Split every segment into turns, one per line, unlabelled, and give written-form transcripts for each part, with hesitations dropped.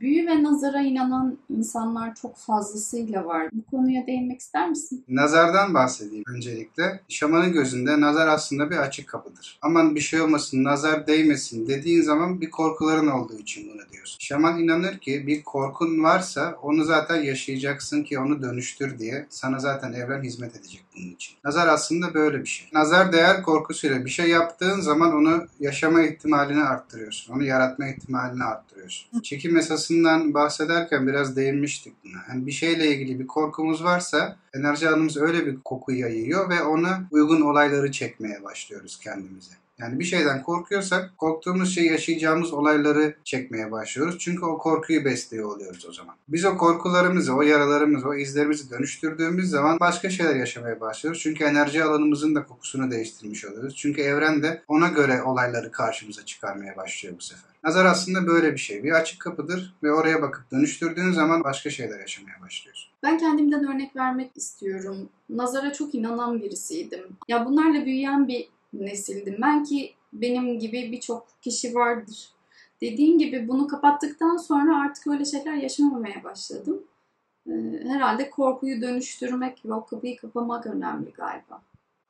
Büyü ve nazara inanan insanlar çok fazlasıyla var. Bu konuya değinmek ister misin?
Nazardan bahsedeyim öncelikle. Şamanın gözünde nazar aslında bir açık kapıdır. Aman bir şey olmasın, nazar değmesin dediğin zaman bir korkuların olduğu için bunu diyorsun. Şaman inanır ki bir korkun varsa onu zaten yaşayacaksın ki onu dönüştür diye. Sana zaten evren hizmet edecek bunun için. Nazar aslında böyle bir şey. Nazar değer korkusuyla bir şey yaptığın zaman onu yaşama ihtimalini arttırıyorsun. Onu yaratma ihtimalini arttırıyorsun. Çekim yasasından bahsederken biraz değinmiştik buna. Yani bir şeyle ilgili bir korkumuz varsa enerji alanımız öyle bir koku yayıyor ve ona uygun olayları çekmeye başlıyoruz kendimize. Yani bir şeyden korkuyorsak korktuğumuz şeyi yaşayacağımız olayları çekmeye başlıyoruz. Çünkü o korkuyu besliyor oluyoruz o zaman. Biz o korkularımızı, o yaralarımızı, o izlerimizi dönüştürdüğümüz zaman başka şeyler yaşamaya başlıyoruz. Çünkü enerji alanımızın da kokusunu değiştirmiş oluyoruz. Çünkü evren de ona göre olayları karşımıza çıkarmaya başlıyor bu sefer. Nazar aslında böyle bir şey. Bir açık kapıdır ve oraya bakıp dönüştürdüğün zaman başka şeyler yaşamaya başlıyorsun.
Ben kendimden örnek vermek istiyorum. Nazara çok inanan birisiydim. Ya bunlarla büyüyen bir nesildim. Belki benim gibi birçok kişi vardır. Dediğin gibi bunu kapattıktan sonra artık öyle şeyler yaşamamaya başladım. Herhalde korkuyu dönüştürmek ve o kapıyı kapamak önemli galiba.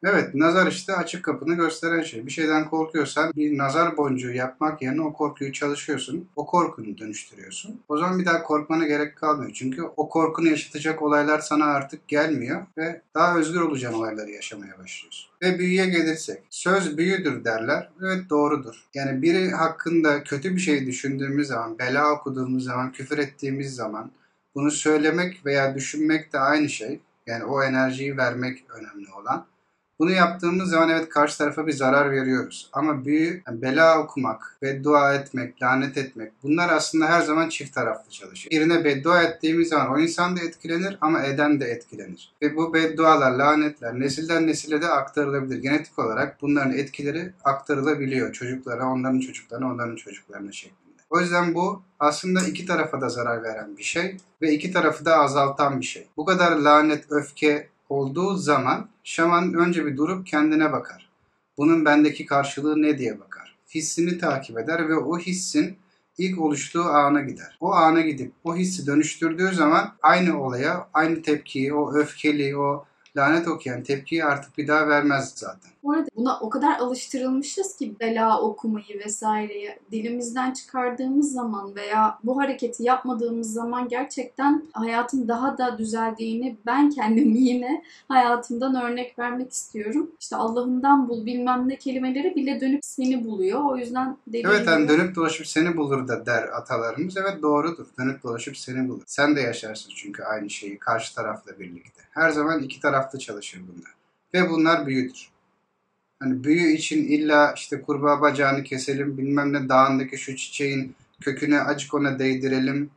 Evet, nazar işte açık kapını gösteren şey. Bir şeyden korkuyorsan bir nazar boncuğu yapmak yerine o korkuyu çalışıyorsun. O korkunu dönüştürüyorsun. O zaman bir daha korkmana gerek kalmıyor. Çünkü o korkunu yaşatacak olaylar sana artık gelmiyor ve daha özgür olacağın olayları yaşamaya başlıyorsun. Ve büyüye gelirsek, söz büyüdür derler. Evet, doğrudur. Yani biri hakkında kötü bir şey düşündüğümüz zaman, bela okuduğumuz zaman, küfür ettiğimiz zaman bunu söylemek veya düşünmek de aynı şey. Yani o enerjiyi vermek önemli olan. Bunu yaptığımız zaman evet karşı tarafa bir zarar veriyoruz. Ama büyü, yani bela okumak, beddua etmek, lanet etmek bunlar aslında her zaman çift taraflı çalışıyor. Birine beddua ettiğimiz zaman o insan da etkilenir ama eden de etkilenir. Ve bu beddualar, lanetler nesilden nesile de aktarılabilir. Genetik olarak bunların etkileri aktarılabiliyor çocuklara, onların çocuklarına, onların çocuklarına şeklinde. O yüzden bu aslında iki tarafa da zarar veren bir şey ve iki tarafı da azaltan bir şey. Bu kadar lanet, öfke olduğu zaman şaman önce bir durup kendine bakar. Bunun bendeki karşılığı ne diye bakar. Hissini takip eder ve o hissin ilk oluştuğu ana gider. O ana gidip o hissi dönüştürdüğü zaman aynı olaya, aynı tepkiyi, o öfkeli, o lanet okuyan tepkiyi artık bir daha vermez zaten.
Bu arada buna o kadar alıştırılmışız ki bela okumayı vesaireyi dilimizden çıkardığımız zaman veya bu hareketi yapmadığımız zaman gerçekten hayatın daha da düzeldiğini ben kendim yine hayatımdan örnek vermek istiyorum. İşte Allah'ından bul bilmem ne kelimeleri bile dönüp seni buluyor. O yüzden
Evet,
dediğin
hani
gibi
dönüp dolaşıp seni bulur da der atalarımız. Evet, doğrudur. Dönüp dolaşıp seni bulur. Sen de yaşarsın çünkü aynı şeyi karşı tarafla birlikte. Her zaman iki taraflı çalışır bunlar. Ve bunlar büyüdür. Hani büyü için illa işte kurbağa bacağını keselim, bilmem ne dağındaki şu çiçeğin köküne acık ona değdirelim,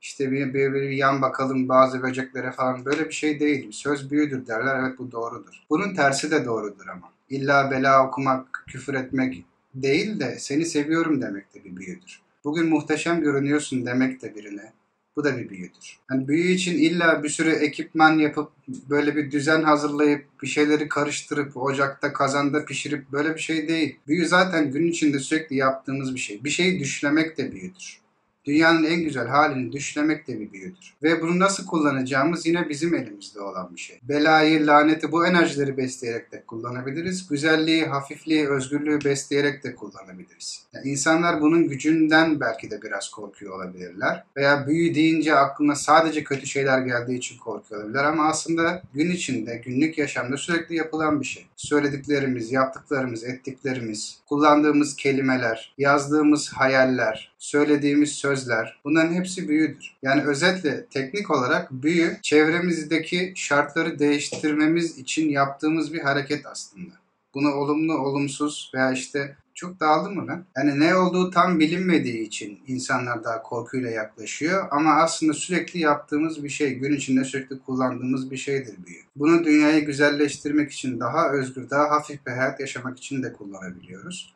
işte bir yan bakalım bazı böceklere falan, böyle bir şey değil. Söz büyüdür derler, evet bu doğrudur. Bunun tersi de doğrudur ama. İlla bela okumak, küfür etmek değil de seni seviyorum demek de bir büyüdür. Bugün muhteşem görünüyorsun demek de birine. Bu da bir büyüdür. Yani büyü için illa bir sürü ekipman yapıp böyle bir düzen hazırlayıp bir şeyleri karıştırıp ocakta kazanda pişirip böyle bir şey değil. Büyü zaten gün içinde sürekli yaptığımız bir şey. Bir şeyi düşlemek de büyüdür. Dünyanın en güzel halini düşlemek de bir büyüdür. Ve bunu nasıl kullanacağımız yine bizim elimizde olan bir şey. Belayı, laneti, bu enerjileri besleyerek de kullanabiliriz. Güzelliği, hafifliği, özgürlüğü besleyerek de kullanabiliriz. Yani insanlar bunun gücünden belki de biraz korkuyor olabilirler. Veya büyü deyince aklına sadece kötü şeyler geldiği için korkuyor olabilirler. Ama aslında gün içinde, günlük yaşamda sürekli yapılan bir şey. Söylediklerimiz, yaptıklarımız, ettiklerimiz, kullandığımız kelimeler, yazdığımız hayaller, söylediğimiz sözler, bunların hepsi büyüdür. Yani özetle teknik olarak büyü çevremizdeki şartları değiştirmemiz için yaptığımız bir hareket aslında. Bunu olumlu, olumsuz veya işte çok dağıldım mı ben? Yani ne olduğu tam bilinmediği için insanlar daha korkuyla yaklaşıyor ama aslında sürekli yaptığımız bir şey, gün içinde sürekli kullandığımız bir şeydir büyü. Bunu dünyayı güzelleştirmek için, daha özgür, daha hafif bir hayat yaşamak için de kullanabiliyoruz.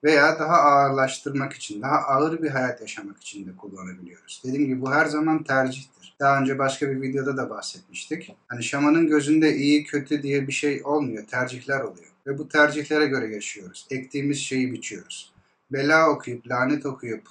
Veya daha ağırlaştırmak için, daha ağır bir hayat yaşamak için de kullanabiliyoruz. Dediğim gibi bu her zaman tercihtir. Daha önce başka bir videoda da bahsetmiştik. Hani şamanın gözünde iyi kötü diye bir şey olmuyor, tercihler oluyor. Ve bu tercihlere göre yaşıyoruz. Ektiğimiz şeyi biçiyoruz. Bela okuyup, lanet okuyup,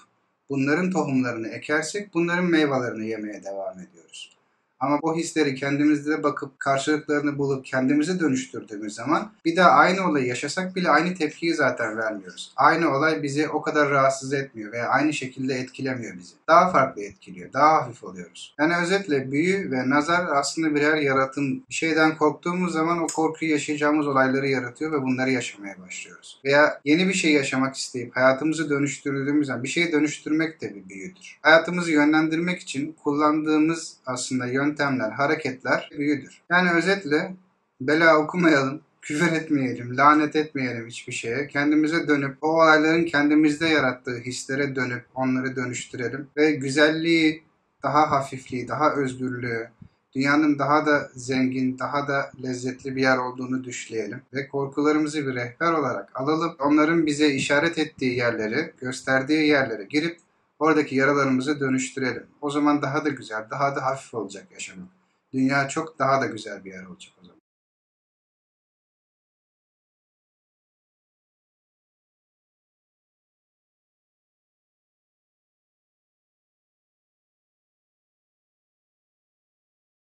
bunların tohumlarını ekersek bunların meyvelerini yemeye devam ediyoruz. Ama o hisleri kendimizde bakıp karşılıklarını bulup kendimize dönüştürdüğümüz zaman bir daha aynı olayı yaşasak bile aynı tepkiyi zaten vermiyoruz. Aynı olay bizi o kadar rahatsız etmiyor veya aynı şekilde etkilemiyor bizi. Daha farklı etkiliyor, daha hafif oluyoruz. Yani özetle büyü ve nazar aslında birer yaratım. Bir şeyden korktuğumuz zaman o korkuyu yaşayacağımız olayları yaratıyor ve bunları yaşamaya başlıyoruz. Veya yeni bir şey yaşamak isteyip hayatımızı dönüştürdüğümüz zaman bir şeyi dönüştürmek de bir büyüdür. Hayatımızı yönlendirmek için kullandığımız aslında yöntemler, hareketler büyüdür. Yani özetle bela okumayalım, küfür etmeyelim, lanet etmeyelim hiçbir şeye. Kendimize dönüp o olayların kendimizde yarattığı hislere dönüp onları dönüştürelim. Ve güzelliği, daha hafifliği, daha özgürlüğü, dünyanın daha da zengin, daha da lezzetli bir yer olduğunu düşleyelim. Ve korkularımızı bir rehber olarak alalım. Onların bize işaret ettiği yerleri, gösterdiği yerlere girip oradaki yaralarımızı dönüştürelim. O zaman daha da güzel, daha da hafif olacak yaşamak. Dünya çok daha da güzel bir yer olacak o zaman.